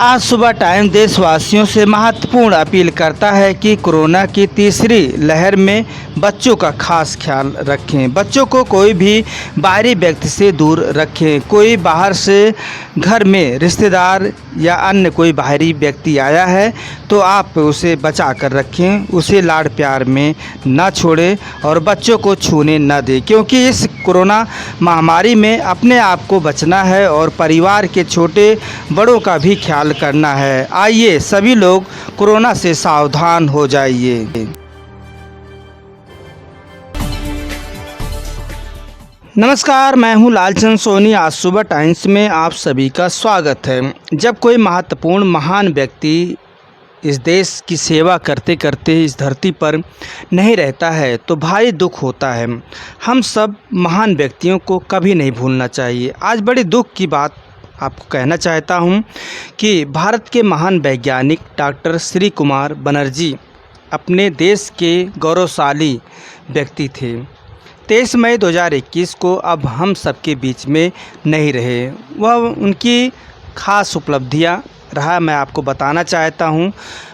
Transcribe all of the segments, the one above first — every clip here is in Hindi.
आज सुबह टाइम देशवासियों से महत्वपूर्ण अपील करता है कि कोरोना की तीसरी लहर में बच्चों का खास ख्याल रखें। बच्चों को कोई भी बाहरी व्यक्ति से दूर रखें। कोई बाहर से घर में रिश्तेदार या अन्य कोई बाहरी व्यक्ति आया है तो आप उसे बचा कर रखें, उसे लाड़ प्यार में ना छोड़ें और बच्चों को छूने न दें, क्योंकि इस कोरोना महामारी में अपने आप को बचना है और परिवार के छोटे बड़ों का भी ख्याल करना है। आइए सभी लोग कोरोना से सावधान हो जाइए। नमस्कार, मैं हूं लालचंद सोनी। आज सुबह टाइम्स में आप सभी का स्वागत है। जब कोई महत्वपूर्ण महान व्यक्ति इस देश की सेवा करते करते इस धरती पर नहीं रहता है तो भारी दुख होता है। हम सब महान व्यक्तियों को कभी नहीं भूलना चाहिए। आज बड़े दुख की बात आपको कहना चाहता हूं कि भारत के महान वैज्ञानिक डॉक्टर श्री कुमार बनर्जी अपने देश के गौरवशाली व्यक्ति थे। 23 मई 2021 को अब हम सबके बीच में नहीं रहे। वह उनकी खास उपलब्धियां रहा मैं आपको बताना चाहता हूं।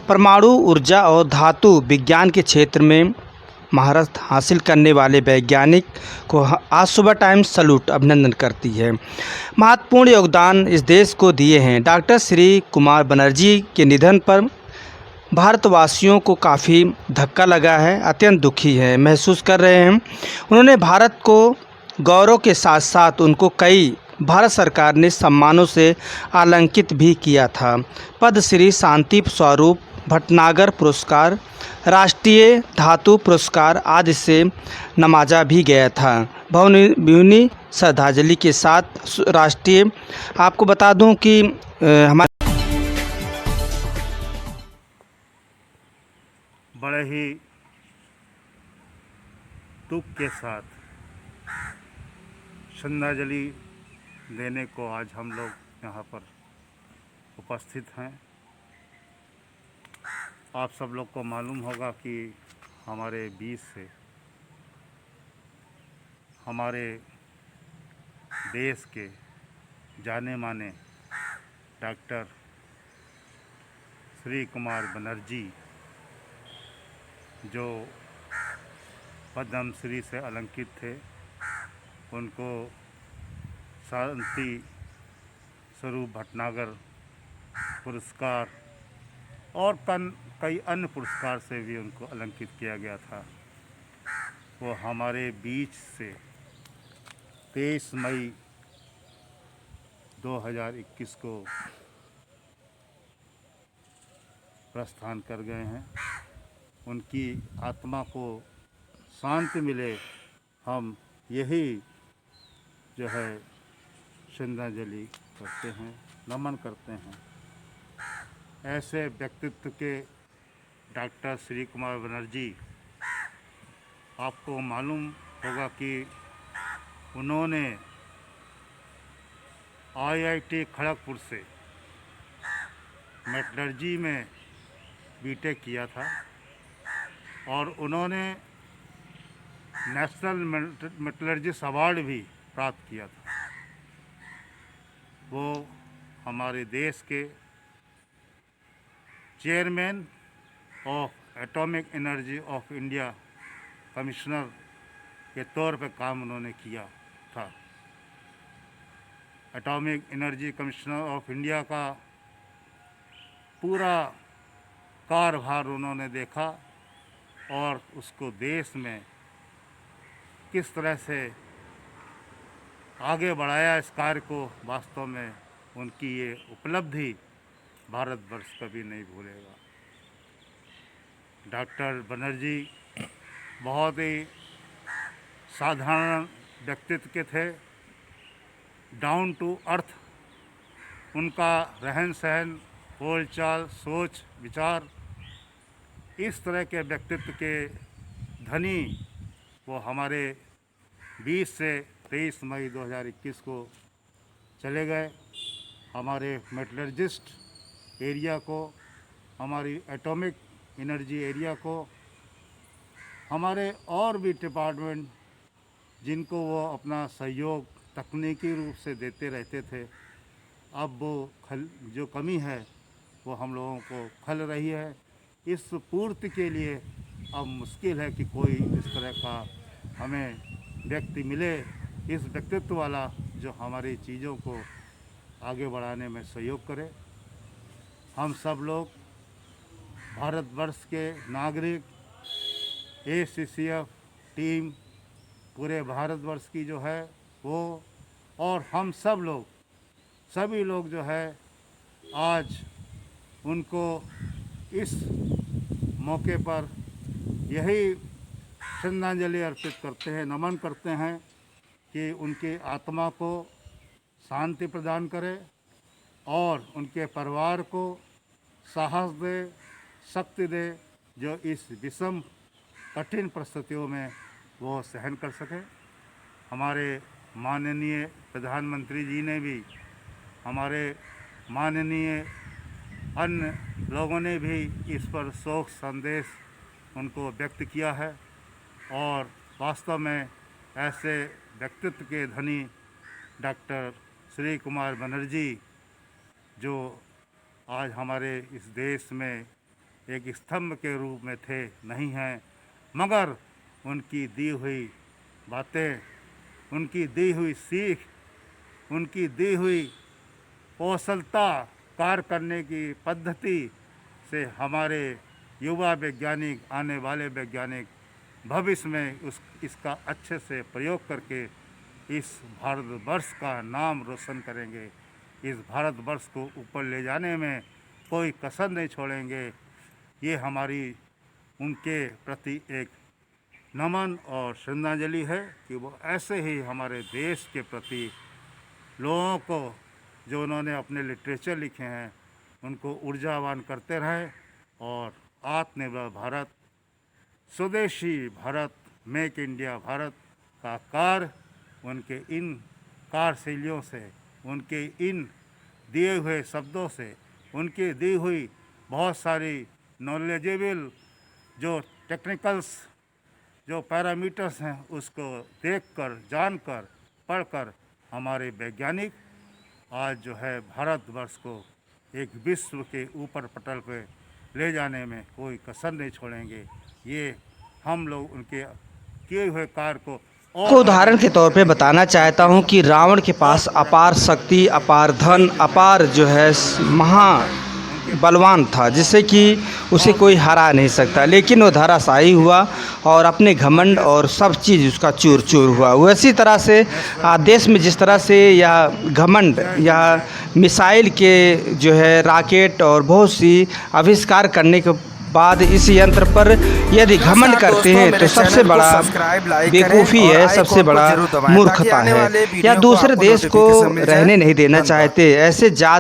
परमाणु ऊर्जा और धातु विज्ञान के क्षेत्र में महारत हासिल करने वाले वैज्ञानिक को आज सुबह टाइम्स सैल्यूट अभिनंदन करती है। महत्वपूर्ण योगदान इस देश को दिए हैं। डॉक्टर श्री कुमार बनर्जी के निधन पर भारतवासियों को काफ़ी धक्का लगा है, अत्यंत दुखी है महसूस कर रहे हैं। उन्होंने भारत को गौरव के साथ साथ उनको कई भारत सरकार ने सम्मानों से अलंकित भी किया था। पद्मश्री शांति स्वरूप भटनागर पुरस्कार, राष्ट्रीय धातु पुरस्कार आदि से नवाजा भी गया था। भावभीनी श्रद्धांजलि के साथ राष्ट्रीय आपको बता दूं कि हमारे बड़े ही दुख के साथ श्रद्धांजलि देने को आज हम लोग यहाँ पर उपस्थित हैं। आप सब लोग को मालूम होगा कि हमारे बीच से हमारे देश के जाने माने डॉक्टर श्री कुमार बनर्जी, जो पद्मश्री से अलंकित थे, उनको शांति स्वरूप भटनागर पुरस्कार और कई अन्य पुरस्कार से भी उनको अलंकित किया गया था। वो हमारे बीच से 23 मई 2021 को प्रस्थान कर गए हैं। उनकी आत्मा को शांति मिले, हम यही जो है श्रद्धांजलि करते हैं, नमन करते हैं। ऐसे व्यक्तित्व के डॉक्टर श्री कुमार बनर्जी, आपको मालूम होगा कि उन्होंने IIT खड़गपुर से मेटलर्जी में बीटेक किया था और उन्होंने नेशनल मेटलर्जिस्ट अवार्ड भी प्राप्त किया था। वो हमारे देश के chairman of atomic energy of India commissioner के तौर पर काम उन्होंने किया था। Atomic energy commissioner of India का पूरा कार्यभार उन्होंने देखा और उसको देश में किस तरह से आगे बढ़ाया, इस कार्य को वास्तव में उनकी ये उपलब्धि भारतवर्ष कभी नहीं भूलेगा। डॉक्टर बनर्जी बहुत ही साधारण व्यक्तित्व के थे, डाउन टू अर्थ उनका रहन सहन, बोल चाल, सोच विचार, इस तरह के व्यक्तित्व के धनी वो हमारे 20 से 23 मई 2021 को चले गए। हमारे मेटलर्जिस्ट एरिया को, हमारी एटॉमिक एनर्जी एरिया को, हमारे और भी डिपार्टमेंट जिनको वो अपना सहयोग तकनीकी रूप से देते रहते थे, अब वो जो कमी है वो हम लोगों को खल रही है। इस पूर्ति के लिए अब मुश्किल है कि कोई इस तरह का हमें व्यक्ति मिले, इस व्यक्तित्व वाला जो हमारी चीज़ों को आगे बढ़ाने में सहयोग करे। हम सब लोग भारतवर्ष के नागरिक, ACCF टीम पूरे भारतवर्ष की जो है वो, और हम सब लोग सभी लोग जो है आज उनको इस मौके पर यही श्रद्धांजलि अर्पित करते हैं, नमन करते हैं कि उनकी आत्मा को शांति प्रदान करे और उनके परिवार को साहस दे, शक्ति दे, जो इस विषम कठिन परिस्थितियों में वो सहन कर सके। हमारे माननीय प्रधानमंत्री जी ने भी, हमारे माननीय अन्य लोगों ने भी इस पर शोक संदेश उनको व्यक्त किया है। और वास्तव में ऐसे व्यक्तित्व के धनी डॉक्टर श्री कुमार बनर्जी, जो आज हमारे इस देश में एक स्तंभ के रूप में थे, नहीं हैं, मगर उनकी दी हुई बातें, उनकी दी हुई सीख, उनकी दी हुई कौशलता, कार्य करने की पद्धति से हमारे युवा वैज्ञानिक, आने वाले वैज्ञानिक भविष्य में इसका अच्छे से प्रयोग करके इस भारतवर्ष का नाम रोशन करेंगे। इस भारतवर्ष को ऊपर ले जाने में कोई कसर नहीं छोड़ेंगे। ये हमारी उनके प्रति एक नमन और श्रद्धांजलि है कि वो ऐसे ही हमारे देश के प्रति लोगों को, जो उन्होंने अपने लिटरेचर लिखे हैं, उनको ऊर्जावान करते रहें और आत्मनिर्भर भारत, स्वदेशी भारत, मेक इंडिया भारत का कार्य उनके इन कार्यशैलियों से, उनके इन दिए हुए शब्दों से, उनकी दी हुई बहुत सारी नॉलेजेबल जो टेक्निकल्स, जो पैरामीटर्स हैं, उसको देखकर, जानकर, पढ़कर हमारे वैज्ञानिक आज जो है भारतवर्ष को एक विश्व के ऊपर पटल पे ले जाने में कोई कसर नहीं छोड़ेंगे। ये हम लोग उनके किए हुए कार्य को को उदाहरण के तौर पे बताना चाहता हूँ कि रावण के पास अपार शक्ति, अपार धन, अपार जो है बलवान था, जिससे कि उसे कोई हरा नहीं सकता, लेकिन वो धराशायी हुआ और अपने घमंड और सब चीज़ उसका चूर चूर हुआ। वैसी तरह से देश में जिस तरह से यह घमंड या मिसाइल के जो है रॉकेट और बहुत सी आविष्कार करने के बाद इस यंत्र पर यदि घमंड करते हैं तो सबसे बड़ा बेवकूफ़ी है, सबसे बड़ा मूर्खता है। या दूसरे देश को रहने नहीं देना चाहते। ऐसे जात